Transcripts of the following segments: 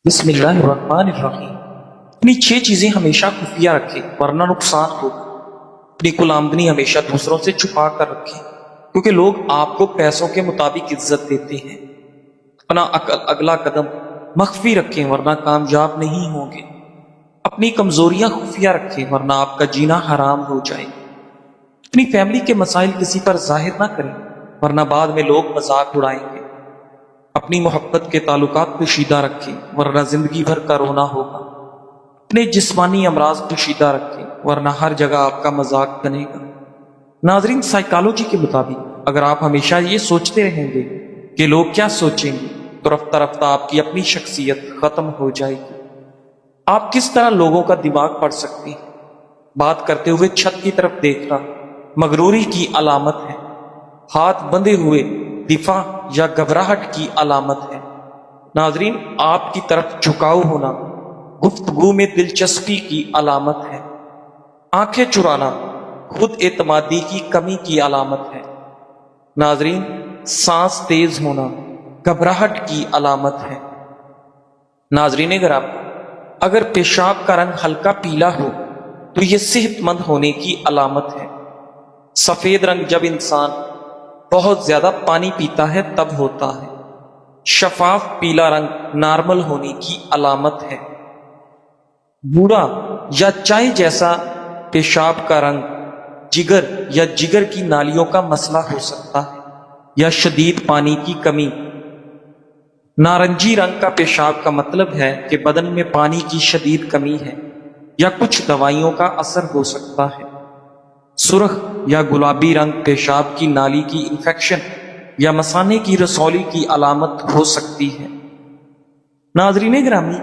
بسم اللہ الرحمن الرحیم۔ اپنی 6 چیزیں ہمیشہ خفیہ رکھیں ورنہ نقصان ہوگا۔ اپنی کل آمدنی ہمیشہ دوسروں سے چھپا کر رکھیں کیونکہ لوگ آپ کو پیسوں کے مطابق عزت دیتے ہیں۔ اپنا اگلا قدم مخفی رکھیں ورنہ کامیاب نہیں ہوں گے۔ اپنی کمزوریاں خفیہ رکھیں ورنہ آپ کا جینا حرام ہو جائے۔ اپنی فیملی کے مسائل کسی پر ظاہر نہ کریں ورنہ بعد میں لوگ مذاق اڑائیں گے۔ اپنی محبت کے تعلقات پوشیدہ رکھیں ورنہ زندگی بھر کا رونا ہوگا۔ اپنے جسمانی امراض پوشیدہ رکھیں ورنہ ہر جگہ آپ کا مذاق بنے گا۔ ناظرین، سائیکالوجی کے مطابق اگر آپ ہمیشہ یہ سوچتے رہیں گے کہ لوگ کیا سوچیں گے تو رفتہ رفتہ آپ کی اپنی شخصیت ختم ہو جائے گی۔ آپ کس طرح لوگوں کا دماغ پڑھ سکتے ہیں؟ بات کرتے ہوئے چھت کی طرف دیکھنا مغروری کی علامت ہے۔ ہاتھ بندھے ہوئے دفاع یا گھبراہٹ کی علامت ہے۔ ناظرین، آپ کی طرف جھکاؤ ہونا گفتگو میں دلچسپی کی علامت ہے۔ آنکھیں چرانا خود اعتمادی کی کمی کی علامت ہے۔ ناظرین، سانس تیز ہونا گھبراہٹ کی علامت ہے۔ ناظرین گرامی، اگر پیشاب کا رنگ ہلکا پیلا ہو تو یہ صحت مند ہونے کی علامت ہے۔ سفید رنگ جب انسان بہت زیادہ پانی پیتا ہے تب ہوتا ہے۔ شفاف پیلا رنگ نارمل ہونے کی علامت ہے۔ بوڑھا یا چائے جیسا پیشاب کا رنگ جگر یا جگر کی نالیوں کا مسئلہ ہو سکتا ہے یا شدید پانی کی کمی۔ نارنجی رنگ کا پیشاب کا مطلب ہے کہ بدن میں پانی کی شدید کمی ہے یا کچھ دوائیوں کا اثر ہو سکتا ہے۔ سرخ یا گلابی رنگ پیشاب کی نالی کی انفیکشن یا مثانے کی رسولی کی علامت ہو سکتی ہے۔ ناظرین گرامی،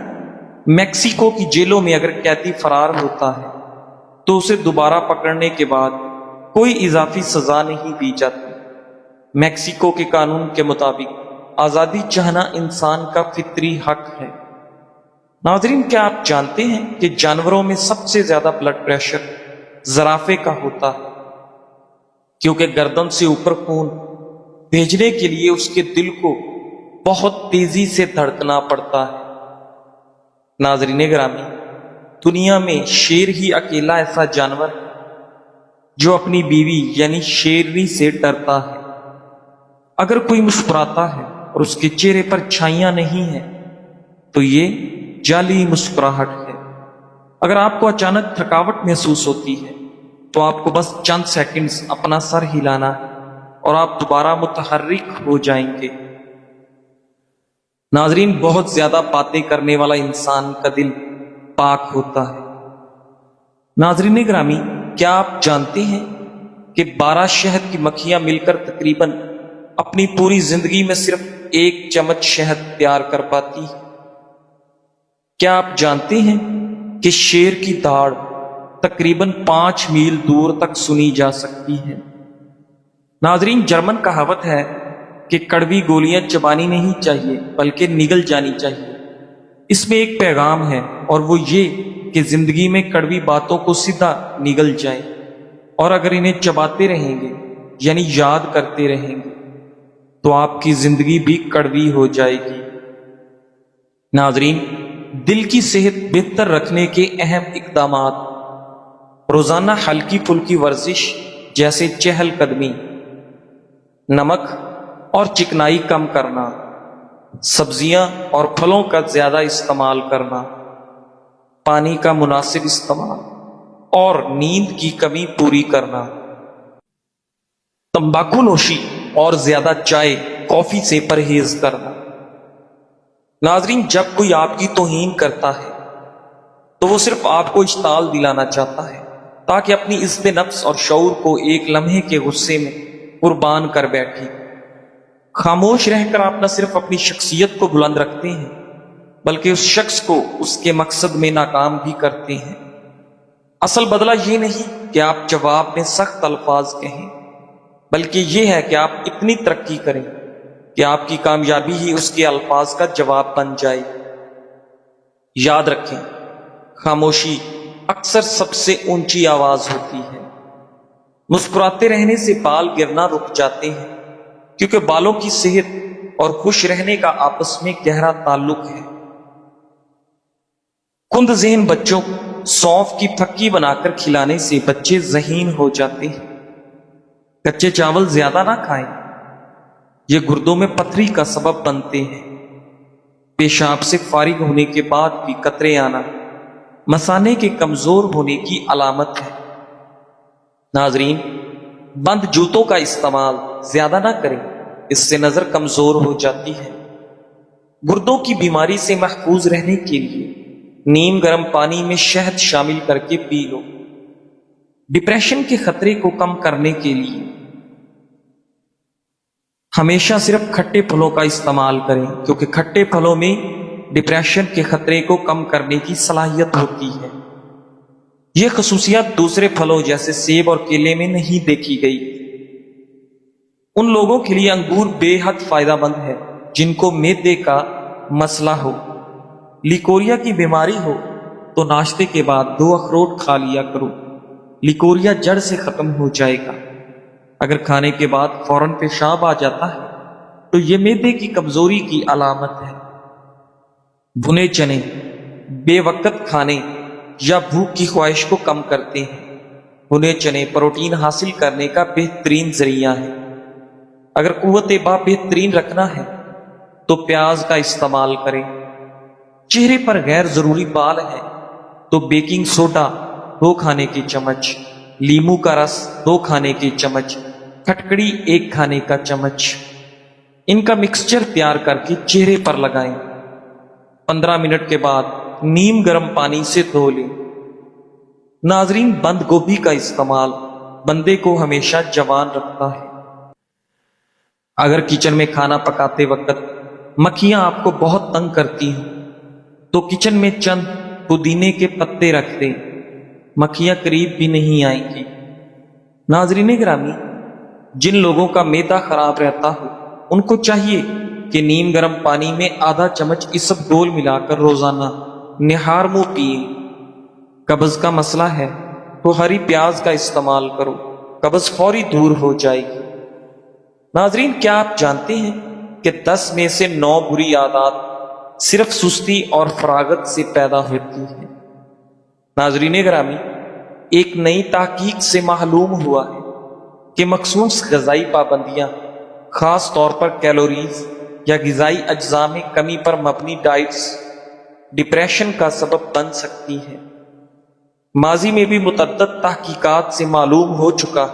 میکسیکو کی جیلوں میں اگر قیدی فرار ہوتا ہے تو اسے دوبارہ پکڑنے کے بعد کوئی اضافی سزا نہیں دی جاتی۔ میکسیکو کے قانون کے مطابق آزادی چاہنا انسان کا فطری حق ہے۔ ناظرین، کیا آپ جانتے ہیں کہ جانوروں میں سب سے زیادہ بلڈ پریشر زرافے کا ہوتا ہے کیونکہ گردن سے اوپر خون بھیجنے کے لیے اس کے دل کو بہت تیزی سے دھڑکنا پڑتا ہے۔ ناظرین گرامی، دنیا میں شیر ہی اکیلا ایسا جانور ہے جو اپنی بیوی یعنی شیرنی سے ڈرتا ہے۔ اگر کوئی مسکراتا ہے اور اس کے چہرے پر چھائیاں نہیں ہیں تو یہ جعلی مسکراہٹ ہے۔ اگر آپ کو اچانک تھکاوٹ محسوس ہوتی ہے تو آپ کو بس چند سیکنڈز اپنا سر ہلانا ہے اور آپ دوبارہ متحرک ہو جائیں گے۔ ناظرین، بہت زیادہ باتیں کرنے والا انسان کا دل پاک ہوتا ہے۔ ناظرین گرامی، کیا آپ جانتے ہیں کہ 12 شہد کی مکھیاں مل کر تقریباً اپنی پوری زندگی میں صرف 1 چمچ شہد تیار کر پاتی ہے؟ کیا آپ جانتے ہیں کہ شیر کی داڑھ تقریباً 5 میل دور تک سنی جا سکتی ہے؟ ناظرین، جرمن کہاوت ہے کہ کڑوی گولیاں چبانی نہیں چاہیے بلکہ نگل جانی چاہیے۔ اس میں ایک پیغام ہے اور وہ یہ کہ زندگی میں کڑوی باتوں کو سیدھا نگل جائیں، اور اگر انہیں چباتے رہیں گے یعنی یاد کرتے رہیں گے تو آپ کی زندگی بھی کڑوی ہو جائے گی۔ ناظرین، دل کی صحت بہتر رکھنے کے اہم اقدامات: روزانہ ہلکی پھلکی ورزش جیسے چہل قدمی، نمک اور چکنائی کم کرنا، سبزیاں اور پھلوں کا زیادہ استعمال کرنا، پانی کا مناسب استعمال اور نیند کی کمی پوری کرنا، تمباکو نوشی اور زیادہ چائے کافی سے پرہیز کرنا۔ ناظرین، جب کوئی آپ کی توہین کرتا ہے تو وہ صرف آپ کو اشتعال دلانا چاہتا ہے تاکہ اپنی عزت نفس اور شعور کو ایک لمحے کے غصے میں قربان کر بیٹھے۔ خاموش رہ کر آپ نہ صرف اپنی شخصیت کو بلند رکھتے ہیں بلکہ اس شخص کو اس کے مقصد میں ناکام بھی کرتے ہیں۔ اصل بدلہ یہ نہیں کہ آپ جواب میں سخت الفاظ کہیں، بلکہ یہ ہے کہ آپ اتنی ترقی کریں کہ آپ کی کامیابی ہی اس کے الفاظ کا جواب بن جائے۔ یاد رکھیں، خاموشی اکثر سب سے اونچی آواز ہوتی ہے۔ مسکراتے رہنے سے بال گرنا رک جاتے ہیں کیونکہ بالوں کی صحت اور خوش رہنے کا آپس میں گہرا تعلق ہے۔ کند ذہن بچوں کو سونف کی پھکی بنا کر کھلانے سے بچے ذہین ہو جاتے ہیں۔ کچے چاول زیادہ نہ کھائیں، یہ گردوں میں پتھری کا سبب بنتے ہیں۔ پیشاب سے فارغ ہونے کے بعد بھی قطرے آنا مثانے کے کمزور ہونے کی علامت ہے۔ ناظرین، بند جوتوں کا استعمال زیادہ نہ کریں، اس سے نظر کمزور ہو جاتی ہے۔ گردوں کی بیماری سے محفوظ رہنے کے لیے نیم گرم پانی میں شہد شامل کر کے پی لو۔ ڈپریشن کے خطرے کو کم کرنے کے لیے ہمیشہ صرف کھٹے پھلوں کا استعمال کریں، کیونکہ کھٹے پھلوں میں ڈپریشن کے خطرے کو کم کرنے کی صلاحیت ہوتی ہے۔ یہ خصوصیات دوسرے پھلوں جیسے سیب اور کیلے میں نہیں دیکھی گئی۔ ان لوگوں کے لیے انگور بے حد فائدہ مند ہے جن کو معدے کا مسئلہ ہو، لیکوریا کی بیماری ہو تو ناشتے کے بعد 2 اخروٹ کھا لیا کرو، لیکوریا جڑ سے ختم ہو جائے گا۔ اگر کھانے کے بعد فوراً پیشاب آ جاتا ہے تو یہ معدے کی کمزوری کی علامت ہے۔ بھنے چنے بے وقت کھانے یا بھوک کی خواہش کو کم کرتے ہیں۔ بھنے چنے پروٹین حاصل کرنے کا بہترین ذریعہ ہے۔ اگر قوت با بہترین رکھنا ہے تو پیاز کا استعمال کریں۔ چہرے پر غیر ضروری بال ہے تو بیکنگ سوڈا 2 کھانے کے چمچ، لیموں کا رس 2 کھانے کے چمچ، کھٹکڑی 1 کھانے کا چمچ، ان کا مکسچر تیار کر کے چہرے پر لگائیں۔ 15 منٹ کے بعد نیم گرم پانی سے دھو لیں۔ ناظرین، بند گوبھی کا استعمال بندے کو ہمیشہ جوان رکھتا ہے۔ اگر کچن میں کھانا پکاتے وقت مکھیاں آپ کو بہت تنگ کرتی ہیں تو کچن میں چند پودینے کے پتے رکھ دیں، مکھیاں قریب بھی نہیں آئیں گی۔ ناظرین گرامی، جن لوگوں کا معدہ خراب رہتا ہو ان کو چاہیے کہ نیم گرم پانی میں آدھا چمچ اسب گول ملا کر روزانہ نہار منہ پئیں۔ قبض کا مسئلہ ہے تو ہری پیاز کا استعمال کرو، قبض فوری دور ہو جائے گی۔ ناظرین، کیا آپ جانتے ہیں کہ 10 میں سے 9 بری عادات صرف سستی اور فراغت سے پیدا ہوتی ہیں؟ ناظرین گرامی، ایک نئی تحقیق سے معلوم ہوا ہے کہ مخصوص غذائی پابندیاں، خاص طور پر کیلوریز یا غذائی اجزاء میں کمی پر مبنی ڈائٹس، ڈپریشن کا سبب بن سکتی ہیں۔ ماضی میں بھی متعدد تحقیقات سے معلوم ہو چکا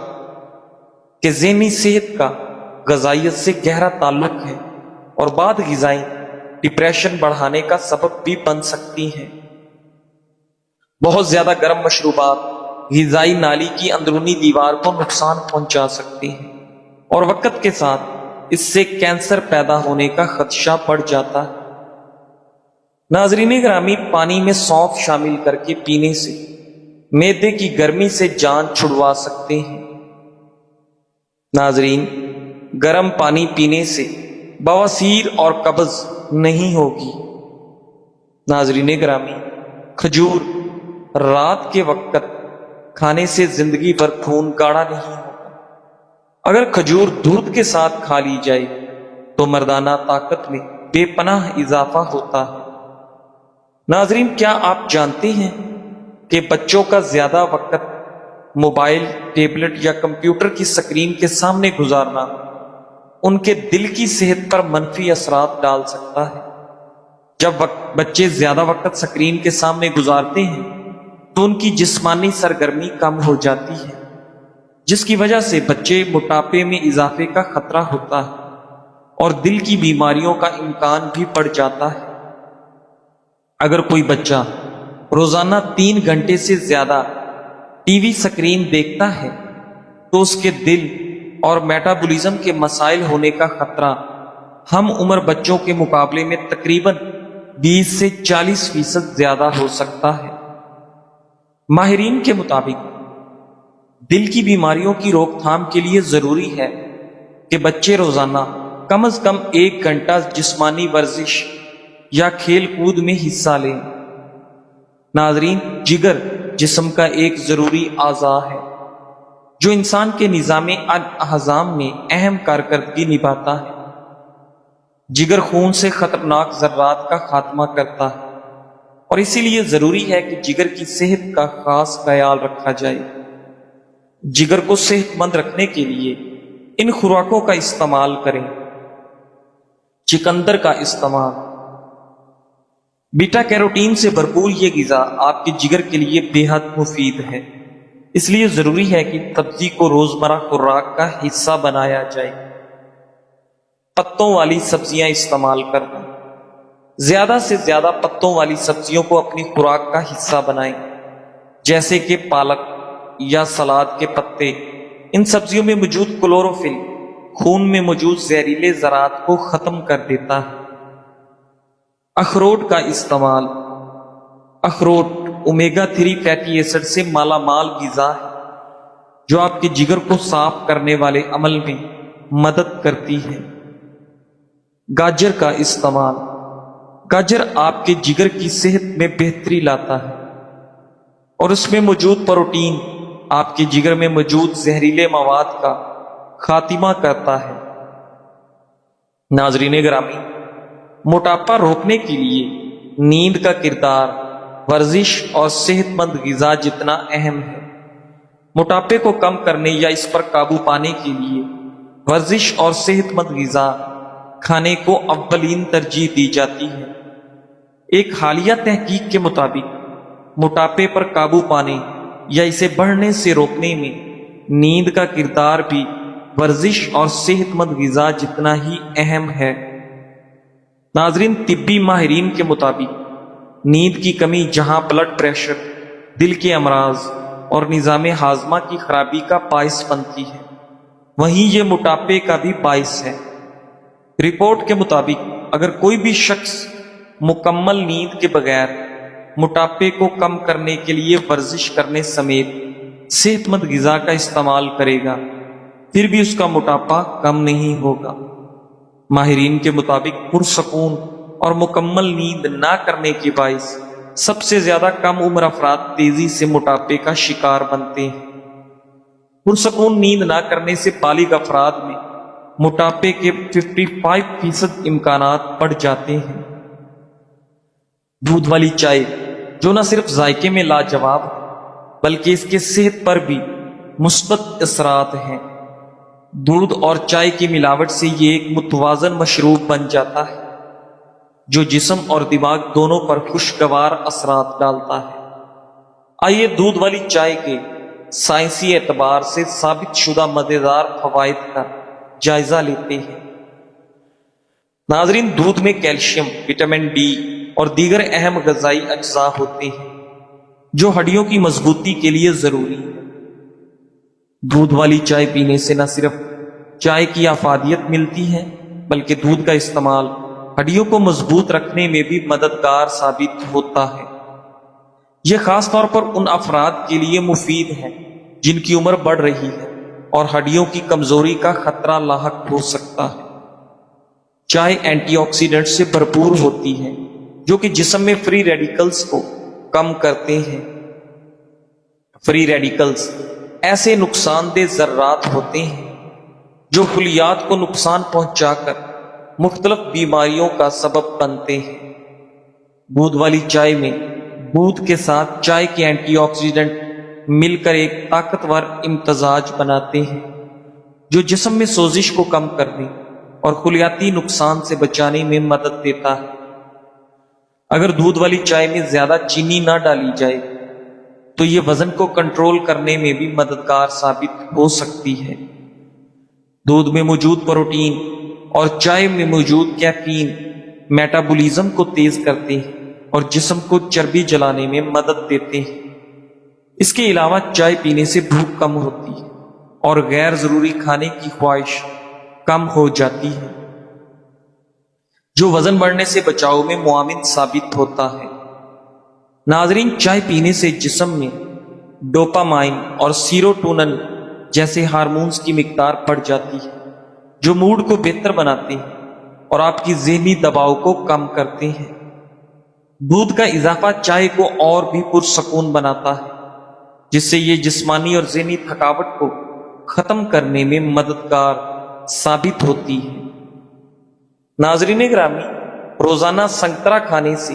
کہ ذہنی صحت کا غذائیت سے گہرا تعلق ہے اور بعض غذائیں ڈپریشن بڑھانے کا سبب بھی بن سکتی ہیں۔ بہت زیادہ گرم مشروبات غذائی نالی کی اندرونی دیوار کو نقصان پہنچا سکتے ہیں اور وقت کے ساتھ اس سے کینسر پیدا ہونے کا خدشہ بڑھ جاتا ہے۔ ناظرین گرامی، پانی میں سونف شامل کر کے پینے سے معدے کی گرمی سے جان چھڑوا سکتے ہیں۔ ناظرین، گرم پانی پینے سے بواسیر اور قبض نہیں ہوگی۔ ناظرین گرامی، کھجور رات کے وقت کھانے سے زندگی بھر خون گاڑھا نہیں ہوتا۔ اگر کھجور دودھ کے ساتھ کھا لی جائے تو مردانہ طاقت میں بے پناہ اضافہ ہوتا ہے۔ ناظرین، کیا آپ جانتے ہیں کہ بچوں کا زیادہ وقت موبائل، ٹیبلٹ یا کمپیوٹر کی سکرین کے سامنے گزارنا ان کے دل کی صحت پر منفی اثرات ڈال سکتا ہے؟ جب بچے زیادہ وقت سکرین کے سامنے گزارتے ہیں تو ان کی جسمانی سرگرمی کم ہو جاتی ہے، جس کی وجہ سے بچے موٹاپے میں اضافے کا خطرہ ہوتا ہے اور دل کی بیماریوں کا امکان بھی بڑھ جاتا ہے۔ اگر کوئی بچہ روزانہ 3 گھنٹے سے زیادہ ٹی وی سکرین دیکھتا ہے تو اس کے دل اور میٹابولزم کے مسائل ہونے کا خطرہ ہم عمر بچوں کے مقابلے میں تقریباً 20 سے 40% زیادہ ہو سکتا ہے۔ ماہرین کے مطابق دل کی بیماریوں کی روک تھام کے لیے ضروری ہے کہ بچے روزانہ کم از کم 1 گھنٹہ جسمانی ورزش یا کھیل کود میں حصہ لیں۔ ناظرین، جگر جسم کا ایک ضروری اعضاء ہے جو انسان کے نظام اعضام میں اہم کارکردگی نبھاتا ہے۔ جگر خون سے خطرناک ذرات کا خاتمہ کرتا ہے اور اسی لیے ضروری ہے کہ جگر کی صحت کا خاص خیال رکھا جائے۔ جگر کو صحت مند رکھنے کے لیے ان خوراکوں کا استعمال کریں۔ چقندر کا استعمال۔ بیٹا کیروٹین سے بھرپور یہ غذا آپ کے جگر کے لیے بے حد مفید ہے، اس لیے ضروری ہے کہ سبزی کو روزمرہ خوراک کا حصہ بنایا جائے۔ پتوں والی سبزیاں استعمال کرنا۔ زیادہ سے زیادہ پتوں والی سبزیوں کو اپنی خوراک کا حصہ بنائیں، جیسے کہ پالک یا سلاد کے پتے۔ ان سبزیوں میں موجود کلوروفل خون میں موجود زہریلے ذرات کو ختم کر دیتا ہے۔ اخروٹ کا استعمال۔ اخروٹ اومیگا 3 فیٹی ایسڈ سے مالا مال غذا ہے جو آپ کے جگر کو صاف کرنے والے عمل میں مدد کرتی ہے۔ گاجر کا استعمال۔ گاجر آپ کے جگر کی صحت میں بہتری لاتا ہے اور اس میں موجود پروٹین آپ کے جگر میں موجود زہریلے مواد کا خاتمہ کرتا ہے۔ ناظرین گرامی، موٹاپا روکنے کے لیے نیند کا کردار ورزش اور صحت مند غذا جتنا اہم ہے۔ موٹاپے کو کم کرنے یا اس پر قابو پانے کے لیے ورزش اور صحت مند غذا کھانے کو اولین ترجیح دی جاتی ہے۔ ایک حالیہ تحقیق کے مطابق موٹاپے پر قابو پانے یا اسے بڑھنے سے روکنے میں نیند کا کردار بھی ورزش اور صحت مند غذا جتنا ہی اہم ہے۔ ناظرین، طبی ماہرین کے مطابق نیند کی کمی جہاں بلڈ پریشر، دل کے امراض اور نظام ہاضمہ کی خرابی کا باعث بنتی ہے، وہیں یہ موٹاپے کا بھی باعث ہے۔ رپورٹ کے مطابق اگر کوئی بھی شخص مکمل نیند کے بغیر موٹاپے کو کم کرنے کے لیے ورزش کرنے سمیت صحت مند غذا کا استعمال کرے گا، پھر بھی اس کا موٹاپا کم نہیں ہوگا۔ ماہرین کے مطابق پرسکون اور مکمل نیند نہ کرنے کے باعث سب سے زیادہ کم عمر افراد تیزی سے موٹاپے کا شکار بنتے ہیں۔ پرسکون نیند نہ کرنے سے بالغ افراد میں موٹاپے کے 55% امکانات بڑھ جاتے ہیں۔ دودھ والی چائے، جو نہ صرف ذائقے میں لاجواب بلکہ اس کے صحت پر بھی مثبت اثرات ہیں۔ دودھ اور چائے کی ملاوٹ سے یہ ایک متوازن مشروب بن جاتا ہے جو جسم اور دماغ دونوں پر خوشگوار اثرات ڈالتا ہے۔ آئیے دودھ والی چائے کے سائنسی اعتبار سے ثابت شدہ مزیدار فوائد کا جائزہ لیتے ہیں۔ ناظرین، دودھ میں کیلشیم، وٹامن ڈی اور دیگر اہم غذائی اجزاء ہوتے ہیں جو ہڈیوں کی مضبوطی کے لیے ضروری ہے۔ دودھ والی چائے پینے سے نہ صرف چائے کی افادیت ملتی ہے بلکہ دودھ کا استعمال ہڈیوں کو مضبوط رکھنے میں بھی مددگار ثابت ہوتا ہے۔ یہ خاص طور پر ان افراد کے لیے مفید ہے جن کی عمر بڑھ رہی ہے اور ہڈیوں کی کمزوری کا خطرہ لاحق ہو سکتا ہے۔ چائے اینٹی آکسیڈنٹ سے بھرپور ہوتی ہے جو کہ جسم میں فری ریڈیکلز کو کم کرتے ہیں۔ فری ریڈیکلز ایسے نقصان دہ ذرات ہوتے ہیں جو خلیات کو نقصان پہنچا کر مختلف بیماریوں کا سبب بنتے ہیں۔ دودھ والی چائے میں دودھ کے ساتھ چائے کے اینٹی آکسیڈنٹ مل کر ایک طاقتور امتزاج بناتے ہیں جو جسم میں سوزش کو کم کرنے اور خلیاتی نقصان سے بچانے میں مدد دیتا ہے۔ اگر دودھ والی چائے میں زیادہ چینی نہ ڈالی جائے تو یہ وزن کو کنٹرول کرنے میں بھی مددگار ثابت ہو سکتی ہے۔ دودھ میں موجود پروٹین اور چائے میں موجود کیفین میٹابولزم کو تیز کرتے ہیں اور جسم کو چربی جلانے میں مدد دیتے ہیں۔ اس کے علاوہ چائے پینے سے بھوک کم ہوتی ہے اور غیر ضروری کھانے کی خواہش کم ہو جاتی ہے جو وزن بڑھنے سے بچاؤ میں معاون ثابت ہوتا ہے۔ ناظرین، چائے پینے سے جسم میں ڈوپامائن اور سیروٹونن جیسے ہارمونز کی مقدار بڑھ جاتی ہے جو موڈ کو بہتر بناتے ہیں اور آپ کی ذہنی دباؤ کو کم کرتے ہیں۔ دودھ کا اضافہ چائے کو اور بھی پرسکون بناتا ہے جس سے یہ جسمانی اور ذہنی تھکاوٹ کو ختم کرنے میں مددگار ثابت ہوتی ہے۔ ناظرین گرامی، روزانہ سنگترا کھانے سے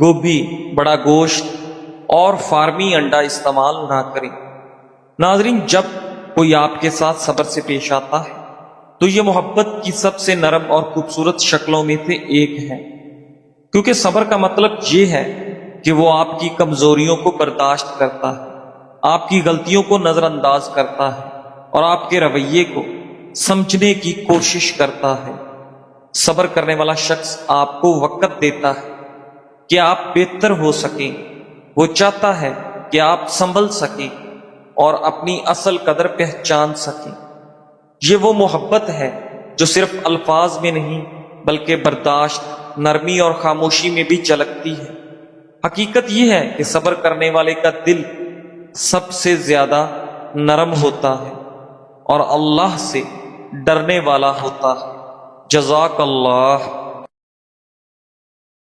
گوبھی، بڑا گوشت اور فارمی انڈا استعمال نہ کریں۔ ناظرین، جب کوئی آپ کے ساتھ صبر سے پیش آتا ہے تو یہ محبت کی سب سے نرم اور خوبصورت شکلوں میں سے ایک ہے، کیونکہ صبر کا مطلب یہ ہے کہ وہ آپ کی کمزوریوں کو برداشت کرتا ہے، آپ کی غلطیوں کو نظر انداز کرتا ہے اور آپ کے رویے کو سمجھنے کی کوشش کرتا ہے۔ صبر کرنے والا شخص آپ کو وقت دیتا ہے کہ آپ بہتر ہو سکیں، وہ چاہتا ہے کہ آپ سنبھل سکیں اور اپنی اصل قدر پہچان سکیں۔ یہ وہ محبت ہے جو صرف الفاظ میں نہیں بلکہ برداشت، نرمی اور خاموشی میں بھی جھلکتی ہے۔ حقیقت یہ ہے کہ صبر کرنے والے کا دل سب سے زیادہ نرم ہوتا ہے اور اللہ سے ڈرنے والا ہوتا ہے۔ جزاک اللہ۔